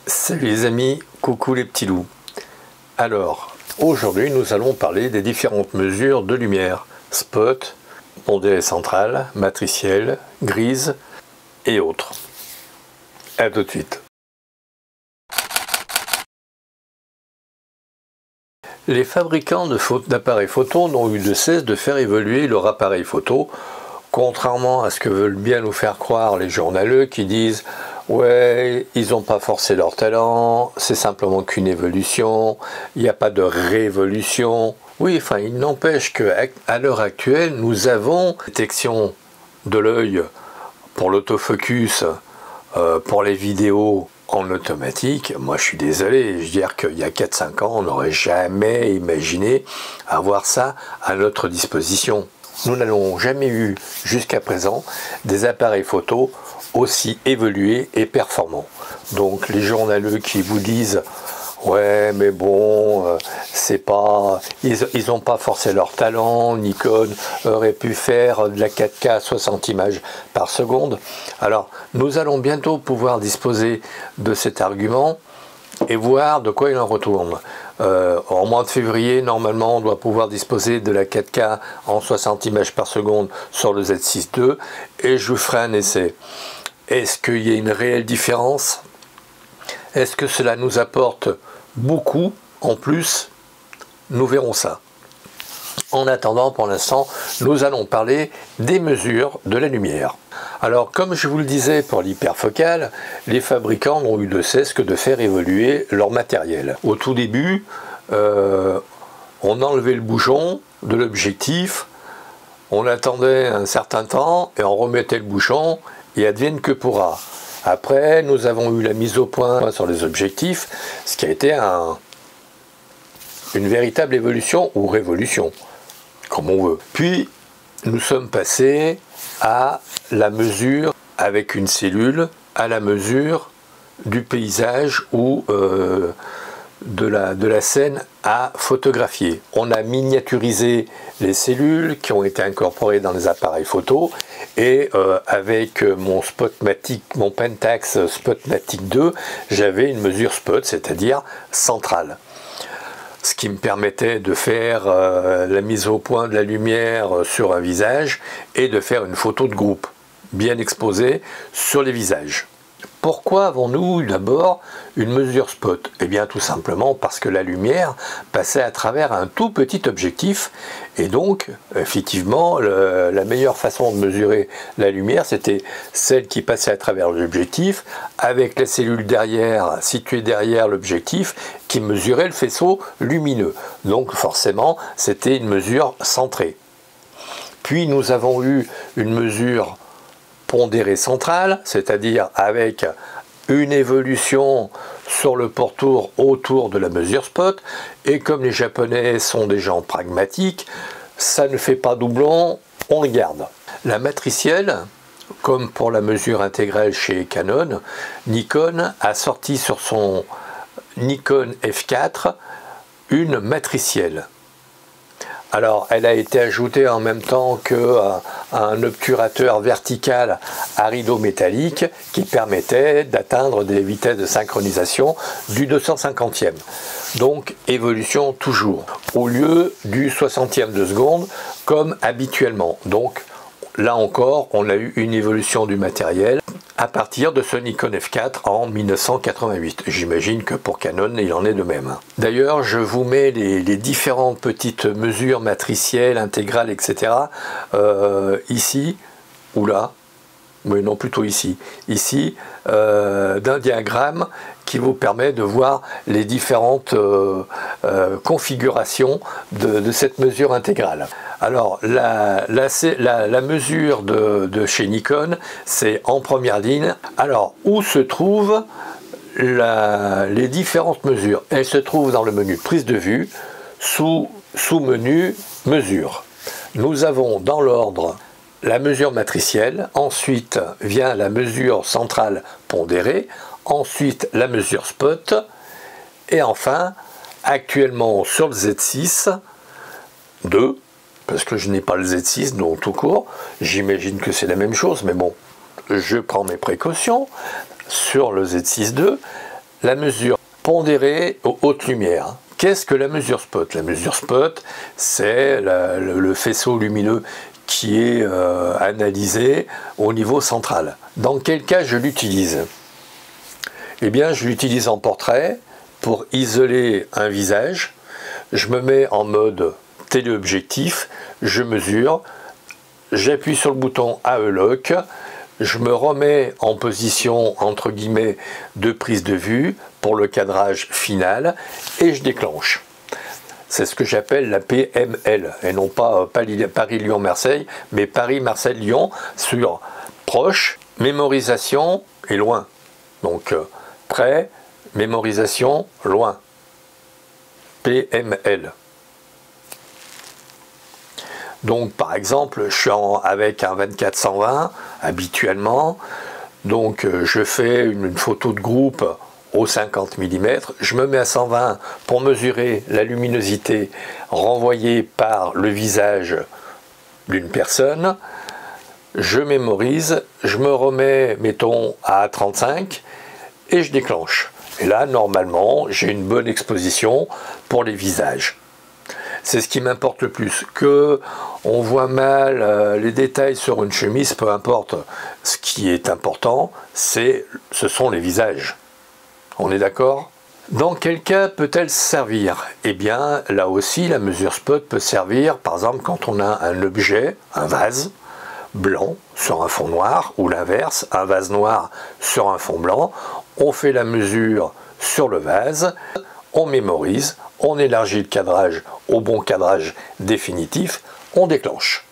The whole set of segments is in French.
Salut les amis, coucou les petits loups. Alors, aujourd'hui nous allons parler des différentes mesures de lumière, spot, pondérée centrale, matricielle, grise et autres. A tout de suite. Les fabricants d'appareils photo n'ont eu de cesse de faire évoluer leur appareil photo, contrairement à ce que veulent bien nous faire croire les journaleux qui disent « Ouais, ils n'ont pas forcé leur talent, c'est simplement qu'une évolution, il n'y a pas de révolution ». Oui, enfin, il n'empêche qu'à l'heure actuelle, nous avons une détection de l'œil pour l'autofocus, pour les vidéos en automatique. Moi, je suis désolé, je veux dire qu'il y a 4-5 ans, on n'aurait jamais imaginé avoir ça à notre disposition. Nous n'avons jamais eu jusqu'à présent des appareils photo aussi évolués et performants. Donc les journaleux qui vous disent ouais mais bon c'est pas, ils n'ont pas forcé leur talent, Nikon aurait pu faire de la 4K à 60 images par seconde. Alors nous allons bientôt pouvoir disposer de cet argument et voir de quoi il en retourne. En mois de février, normalement, on doit pouvoir disposer de la 4K en 60 images par seconde sur le Z6 II et je vous ferai un essai. Est-ce qu'il y a une réelle différence? Est-ce que cela nous apporte beaucoup en plus? Nous verrons ça. En attendant, pour l'instant, nous allons parler des mesures de la lumière. Alors, comme je vous le disais pour l'hyperfocale, les fabricants n'ont eu de cesse que de faire évoluer leur matériel. Au tout début, on enlevait le bouchon de l'objectif, on attendait un certain temps et on remettait le bouchon et advienne que pourra. Après, nous avons eu la mise au point sur les objectifs, ce qui a été une véritable évolution ou révolution, comme on veut. Puis, nous sommes passés à la mesure avec une cellule, à la mesure du paysage ou de la scène à photographier. On a miniaturisé les cellules qui ont été incorporées dans les appareils photo et avec mon Pentax Spotmatic 2, j'avais une mesure spot, c'est-à-dire centrale. Ce qui me permettait de faire la mise au point de la lumière sur un visage et de faire une photo de groupe bien exposée sur les visages. Pourquoi avons-nous d'abord une mesure spot? Eh bien tout simplement parce que la lumière passait à travers un tout petit objectif et donc effectivement la meilleure façon de mesurer la lumière c'était celle qui passait à travers l'objectif avec la cellule derrière, située derrière l'objectif qui mesurait le faisceau lumineux. Donc forcément c'était une mesure centrée. Puis nous avons eu une mesure pondérée centrale, c'est-à-dire avec une évolution sur le pourtour autour de la mesure spot, et comme les Japonais sont des gens pragmatiques, ça ne fait pas doublon, on le garde. La matricielle, comme pour la mesure intégrale chez Canon, Nikon a sorti sur son Nikon F4 une matricielle. Alors, elle a été ajoutée en même temps qu'un obturateur vertical à rideau métallique qui permettait d'atteindre des vitesses de synchronisation du 250e. Donc, évolution toujours, au lieu du 60e de seconde comme habituellement. Donc, là encore, on a eu une évolution du matériel à partir de ce Nikon F4 en 1988. J'imagine que pour Canon, il en est de même. D'ailleurs, je vous mets les différentes petites mesures matricielles, intégrales, etc. Ici, ou là, mais non, plutôt ici. Ici, d'un diagramme qui vous permet de voir les différentes configurations de cette mesure intégrale. Alors, la mesure de chez Nikon, c'est en première ligne. Alors, où se trouvent les différentes mesures? Elles se trouvent dans le menu prise de vue, sous-menu mesure. Nous avons dans l'ordre la mesure matricielle, ensuite vient la mesure centrale pondérée, ensuite la mesure spot, et enfin, actuellement sur le Z6 II, parce que je n'ai pas le Z6 donc tout court, j'imagine que c'est la même chose, mais bon, je prends mes précautions. Sur le Z6 II, la mesure pondérée aux hautes lumières. Qu'est-ce que la mesure spot? La mesure spot, c'est le faisceau lumineux qui est analysé au niveau central. Dans quel cas je l'utilise? Eh bien, je l'utilise en portrait pour isoler un visage. Je me mets en mode téléobjectif, je mesure, j'appuie sur le bouton AE Lock, je me remets en position entre guillemets de prise de vue pour le cadrage final et je déclenche. C'est ce que j'appelle la PML et non pas Paris-Lyon-Marseille, mais Paris-Marseille-Lyon sur proche, mémorisation et loin. Donc près, mémorisation, loin. PML. Donc par exemple, je suis avec un 24-120 habituellement, donc je fais une photo de groupe au 50 mm, je me mets à 120 pour mesurer la luminosité renvoyée par le visage d'une personne, je mémorise, je me remets, mettons, à 35 et je déclenche. Et là, normalement, j'ai une bonne exposition pour les visages. C'est ce qui m'importe le plus. Que on voit mal les détails sur une chemise, peu importe. Ce qui est important, ce sont les visages. On est d'accord? Dans quel cas peut-elle servir? Eh bien, là aussi, la mesure spot peut servir, par exemple, quand on a un objet, un vase blanc sur un fond noir, ou l'inverse, un vase noir sur un fond blanc. On fait la mesure sur le vase, on mémorise, on élargit le cadrage au bon cadrage définitif, on déclenche.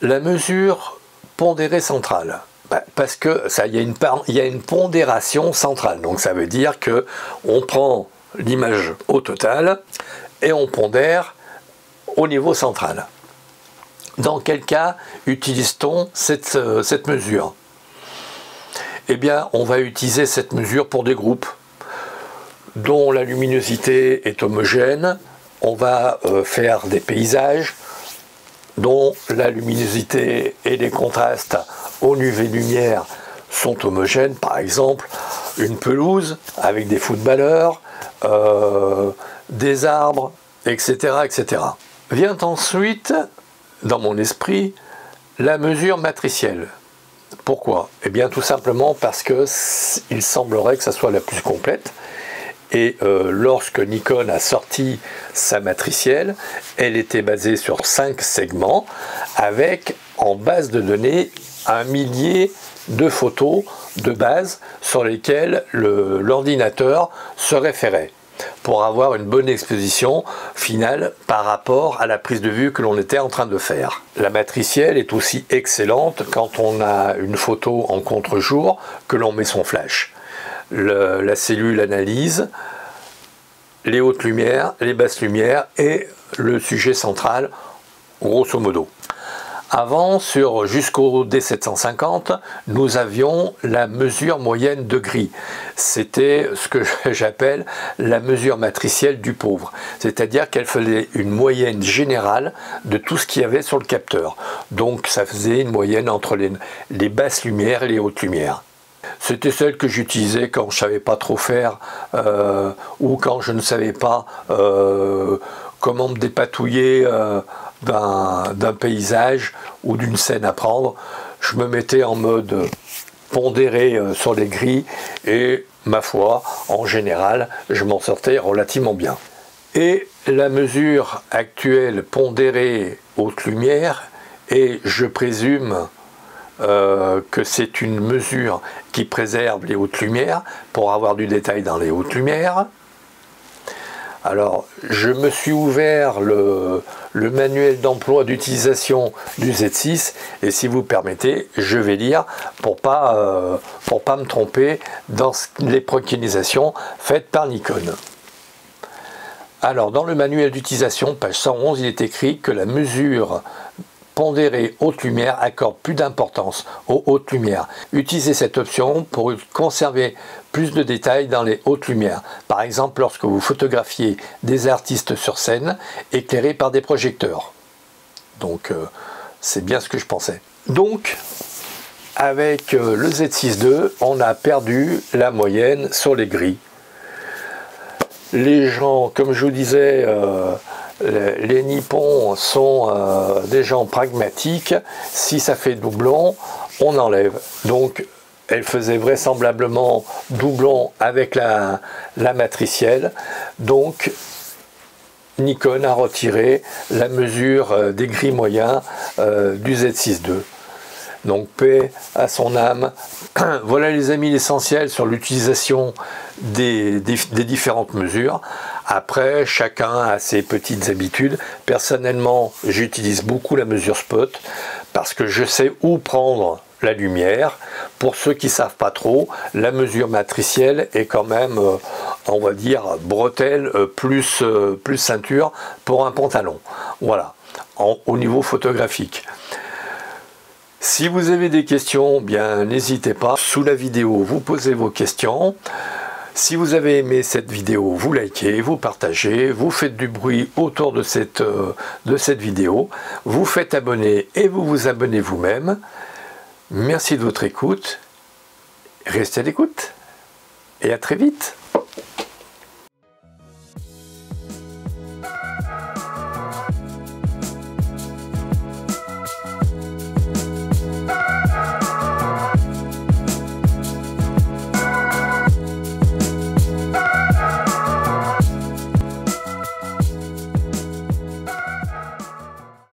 La mesure pondérée centrale, parce que il y a une pondération centrale, donc ça veut dire que on prend l'image au total et on pondère au niveau central. Dans quel cas utilise-t-on cette mesure? Eh bien, on va utiliser cette mesure pour des groupes dont la luminosité est homogène. On va faire des paysages dont la luminosité et les contrastes au UV-lumière sont homogènes. Par exemple, une pelouse avec des footballeurs, des arbres, etc., etc. Vient ensuite, dans mon esprit, la mesure matricielle. Pourquoi? Eh bien, tout simplement parce qu'il semblerait que ça soit la plus complète. Et lorsque Nikon a sorti sa matricielle, elle était basée sur 5 segments avec en base de données 1 millier de photos de base sur lesquelles l'ordinateur se référait pour avoir une bonne exposition finale par rapport à la prise de vue que l'on était en train de faire. La matricielle est aussi excellente quand on a une photo en contre-jour que l'on met son flash. La cellule analyse les hautes lumières, les basses lumières et le sujet central, grosso modo. Avant, jusqu'au D750, nous avions la mesure moyenne de gris. C'était ce que j'appelle la mesure matricielle du pauvre. C'est-à-dire qu'elle faisait une moyenne générale de tout ce qu'il y avait sur le capteur. Donc ça faisait une moyenne entre les basses lumières et les hautes lumières. C'était celle que j'utilisais quand je ne savais pas trop faire ou quand je ne savais pas comment me dépatouiller d'un paysage ou d'une scène à prendre. Je me mettais en mode pondéré sur les gris et ma foi, en général, je m'en sortais relativement bien. Et la mesure actuelle pondérée haute lumière, et je présume que c'est une mesure qui préserve les hautes lumières pour avoir du détail dans les hautes lumières. Alors, je me suis ouvert le manuel d'emploi d'utilisation du Z6 et si vous permettez, je vais lire pour pas me tromper dans les préconisations faites par Nikon. Alors, dans le manuel d'utilisation, page 111, il est écrit que la mesure pondérée haute lumière accorde plus d'importance aux hautes lumières. Utilisez cette option pour conserver plus de détails dans les hautes lumières. Par exemple, lorsque vous photographiez des artistes sur scène éclairés par des projecteurs. Donc, c'est bien ce que je pensais. Donc, avec le Z6 II, on a perdu la moyenne sur les grilles. Les gens, comme je vous disais, les Nippons sont des gens pragmatiques. Si ça fait doublon, on enlève. Donc, elle faisait vraisemblablement doublon avec la matricielle. Donc, Nikon a retiré la mesure des grilles moyens du Z6 II. Donc, paix à son âme. Voilà les amis l'essentiel sur l'utilisation des différentes mesures. Après, chacun a ses petites habitudes. Personnellement, j'utilise beaucoup la mesure spot parce que je sais où prendre la lumière. Pour ceux qui ne savent pas trop, la mesure matricielle est quand même, on va dire, bretelle plus ceinture pour un pantalon. Voilà, au niveau photographique. Si vous avez des questions, bien n'hésitez pas. Sous la vidéo, vous posez vos questions. Si vous avez aimé cette vidéo, vous likez, vous partagez, vous faites du bruit autour de cette vidéo. Vous faites abonner et vous vous abonnez vous-même. Merci de votre écoute. Restez à l'écoute et à très vite.